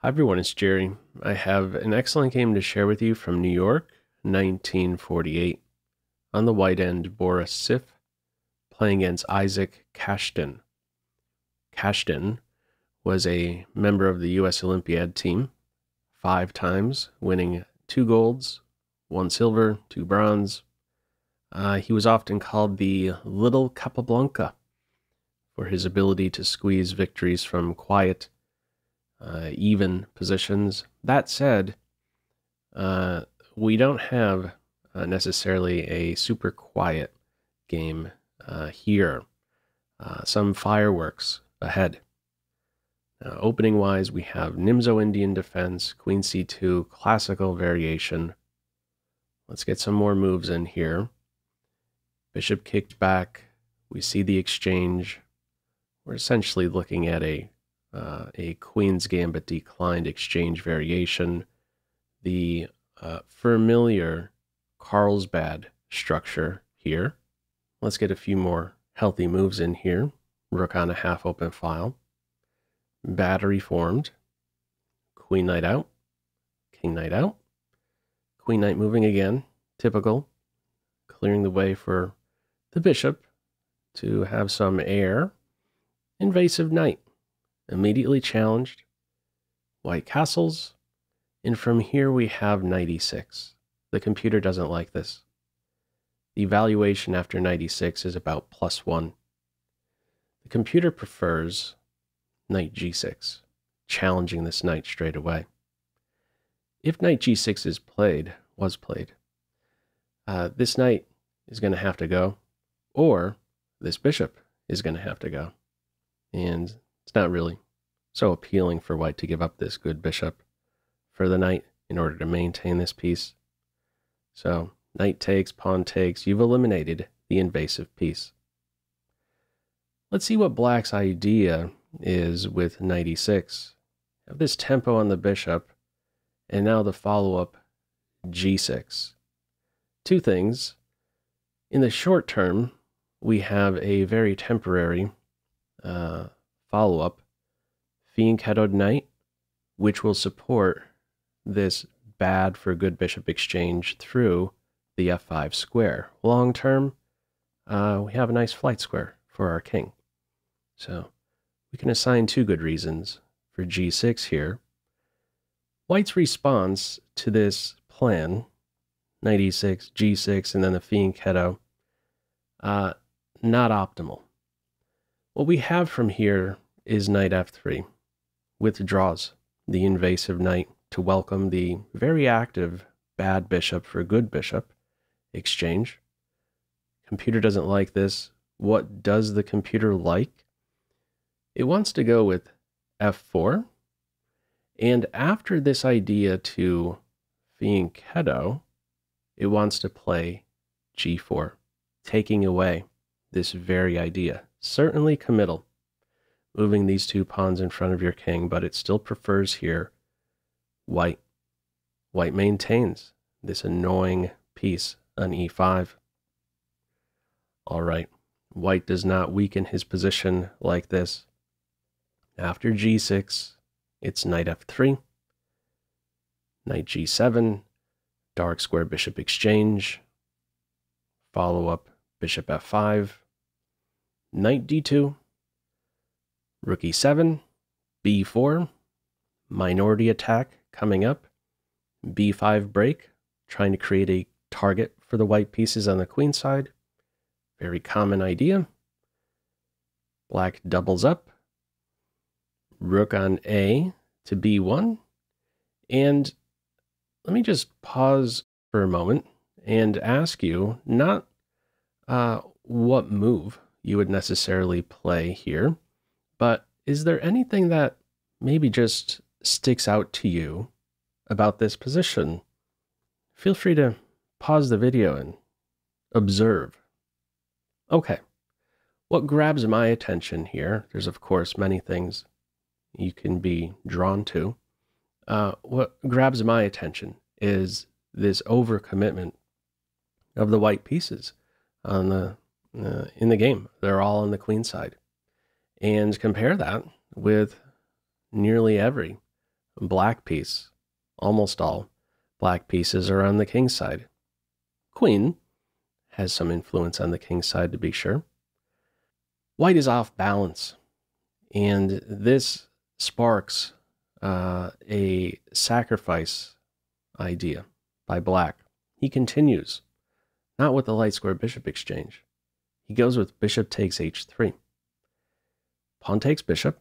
Hi everyone, it's Jerry. I have an excellent game to share with you from New York, 1948. On the white end, Boris Sif playing against Isaac Kashtin. Kashtin was a member of the U.S. Olympiad team, 5 times, winning 2 golds, 1 silver, 2 bronze. He was often called the Little Capablanca for his ability to squeeze victories from quiet, even positions. That said, we don't have necessarily a super quiet game here. Some fireworks ahead. Opening wise, we have Nimzo Indian defense, Queen C2, classical variation. Let's get some more moves in here. Bishop kicked back. We see the exchange. We're essentially looking at a Queen's Gambit declined exchange variation. The familiar Carlsbad structure here. Let's get a few more healthy moves in here. Rook on a half open file. Battery formed. Queen knight out. King knight out. Queen knight moving again. Typical. Clearing the way for the bishop to have some air. Invasive knight. Immediately challenged. White castles. And from here we have knight e6. The computer doesn't like this. The evaluation after knight e6 is about +1. The computer prefers knight g6, challenging this knight straight away. If knight g6 was played, this knight is going to have to go, or this bishop is going to have to go. And it's not really so appealing for white to give up this good bishop for the knight in order to maintain this piece. So knight takes, pawn takes, you've eliminated the invasive piece. Let's see what black's idea is with knight e6. Have this tempo on the bishop, and now the follow-up g6. 2 things. In the short term, we have a very temporary follow-up fianchettoed knight, which will support this bad for good bishop exchange through the f5 square. Long term, we have a nice flight square for our king. So we can assign 2 good reasons for g6 here. White's response to this plan, knight e6, g6, and then the fianchetto, not optimal. What we have from here is knight f3, withdraws the invasive knight to welcome the very active bad bishop for good bishop exchange. Computer doesn't like this. What does the computer like? It wants to go with f4. And after this idea to fianchetto, it wants to play g4, taking away this very idea. Certainly committal, moving these 2 pawns in front of your king, but it still prefers here white. White maintains this annoying piece on e5. All right, white does not weaken his position like this. After g6, it's knight f3, knight g7, dark square bishop exchange, follow up bishop f5, knight d2, rook e7, b4, minority attack coming up, b5 break, trying to create a target for the white pieces on the queen side. Very common idea. Black doubles up, rook on a to b1. And let me just pause for a moment and ask you not what move you would necessarily play here, but is there anything that maybe just sticks out to you about this position? Feel free to pause the video and observe. Okay, what grabs my attention here, there's of course many things you can be drawn to. What grabs my attention is this overcommitment of the white pieces on in the game. They're all on the queen side. And compare that with nearly every black piece. Almost all black pieces are on the king's side. Queen has some influence on the king's side, to be sure. White is off balance, and this sparks a sacrifice idea by black. He continues, not with the light square bishop exchange. He goes with bishop takes h3. Pawn takes bishop,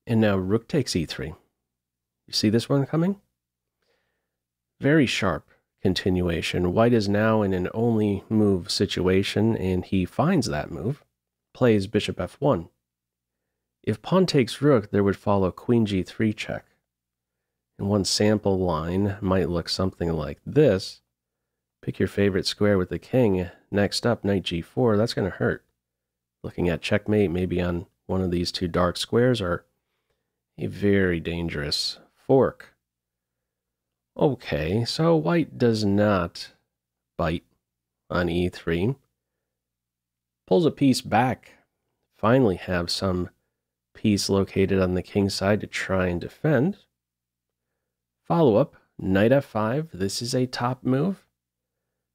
and now rook takes e3. You see this one coming? Very sharp continuation. White is now in an only move situation, and he finds that move, plays bishop f1. If pawn takes rook, there would follow queen g3 check. And one sample line might look something like this. Pick your favorite square with the king. Next up, knight g4. That's going to hurt. Looking at checkmate, maybe on one of these two dark squares, or a very dangerous fork. Okay, so white does not bite on e3. Pulls a piece back. Finally have some piece located on the king's side to try and defend. Follow up, knight f5. This is a top move.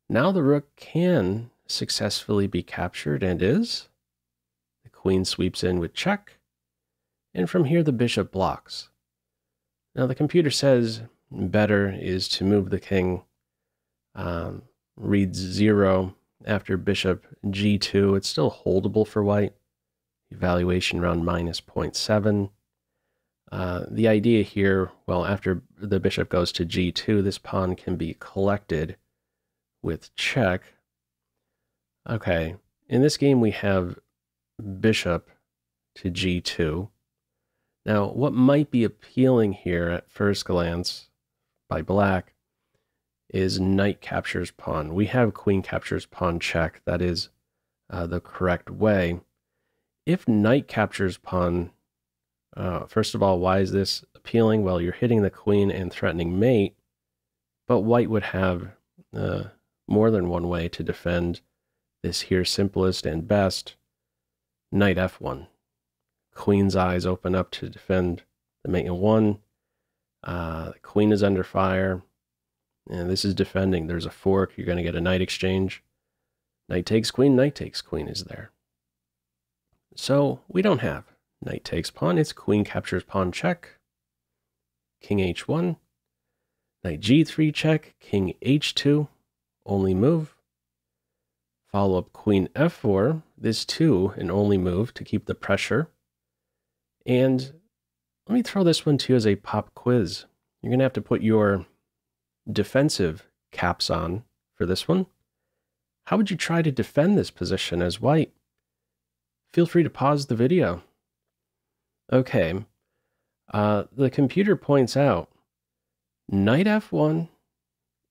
Now the rook can successfully be captured, and is. The queen sweeps in with check, and from here the bishop blocks. Now the computer says better is to move the king, reads 0 after bishop g2. It's still holdable for white. Evaluation around minus 0.7. The idea here, well, after the bishop goes to g2, this pawn can be collected with check. Okay, in this game we have bishop to g2. Now, what might be appealing here at first glance by black is knight captures pawn. We have queen captures pawn check. That is the correct way. If knight captures pawn, first of all, why is this appealing? Well, you're hitting the queen and threatening mate, but white would have more than one way to defend this here simplest and best. Knight f1. Queen's eyes open up to defend the mate in one. The queen is under fire, and this is defending. There's a fork. You're going to get a knight exchange. Knight takes queen is there. So we don't have knight takes pawn. It's queen captures pawn check. King h1. Knight g3 check. King h2. Only move. Follow up queen f4. This too an only move to keep the pressure. And let me throw this one to you as a pop quiz. You're going to have to put your defensive caps on for this one. How would you try to defend this position as white? Feel free to pause the video. Okay, the computer points out knight f1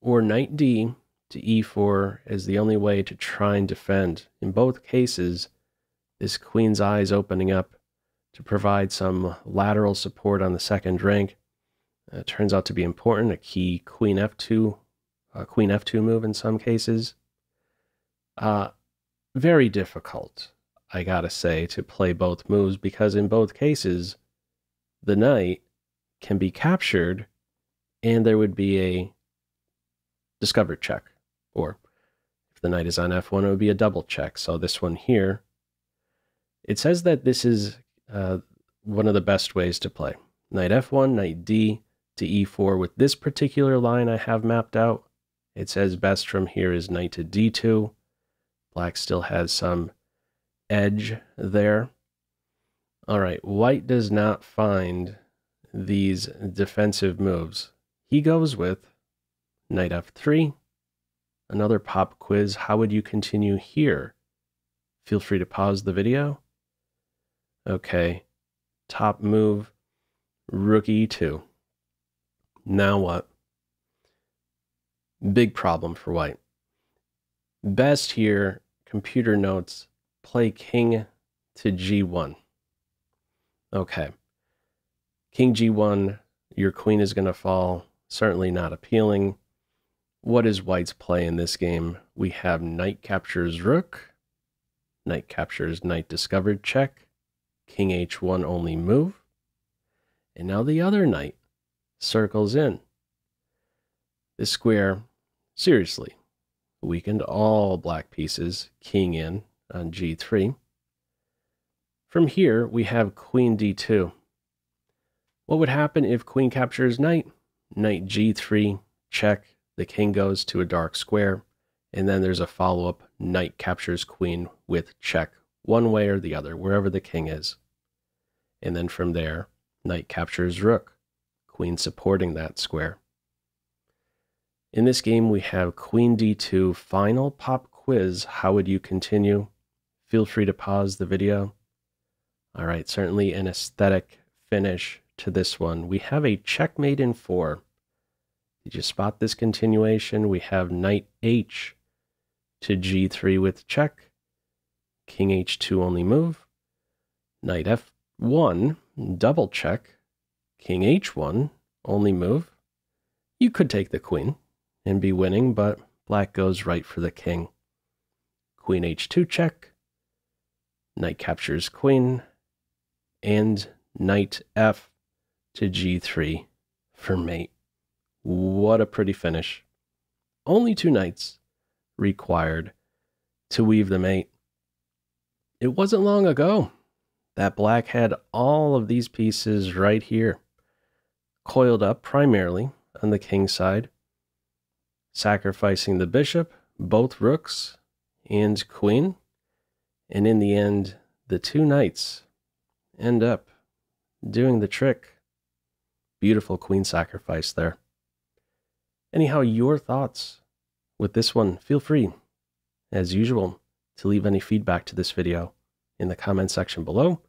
or knight d to e4 is the only way to try and defend. In both cases, this queen's eye is opening up to provide some lateral support on the second rank. It turns out to be important, a key queen f2 move in some cases. Very difficult, I gotta say, to play both moves, because in both cases, the knight can be captured and there would be a discovered check. Or if the knight is on f1, it would be a double check. So this one here, it says that this is one of the best ways to play. Knight f1, knight d to e4. With this particular line I have mapped out, it says best from here is knight to d2. Black still has some edge there. All right, white does not find these defensive moves. He goes with knight f3. Another pop quiz. How would you continue here? Feel free to pause the video. Okay, top move, rook e2. Now what? Big problem for white. Best here, computer notes, play king to g1. Okay, king g1, your queen is going to fall. Certainly not appealing. What is white's play in this game? We have knight captures rook, knight captures knight discovered check, king h1 only move, and now the other knight circles in. This square, seriously, weakened all black pieces, king in on g3. From here, we have queen d2. What would happen if queen captures knight? Knight g3, check, the king goes to a dark square, and then there's a follow-up, knight captures queen with check, one way or the other, wherever the king is. And then from there, knight captures rook, queen supporting that square. In this game, we have queen d2, final pop quiz. How would you continue? Feel free to pause the video. All right, certainly an aesthetic finish to this one. We have a checkmate in 4. Did you spot this continuation? We have knight h to g3 with check, king h2 only move, knight f1, double check, king h1, only move. You could take the queen and be winning, but black goes right for the king. Queen h2 check, knight captures queen, and knight f to g3 for mate. What a pretty finish. Only 2 knights required to weave the mate. It wasn't long ago that black had all of these pieces right here, coiled up primarily on the king side, sacrificing the bishop, both rooks, and queen, and in the end, the 2 knights end up doing the trick. Beautiful queen sacrifice there. Anyhow, your thoughts with this one, feel free, as usual, to leave any feedback to this video in the comment section below.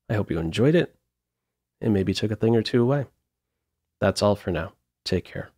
I hope you enjoyed it and maybe took a thing or two away. That's all for now. Take care.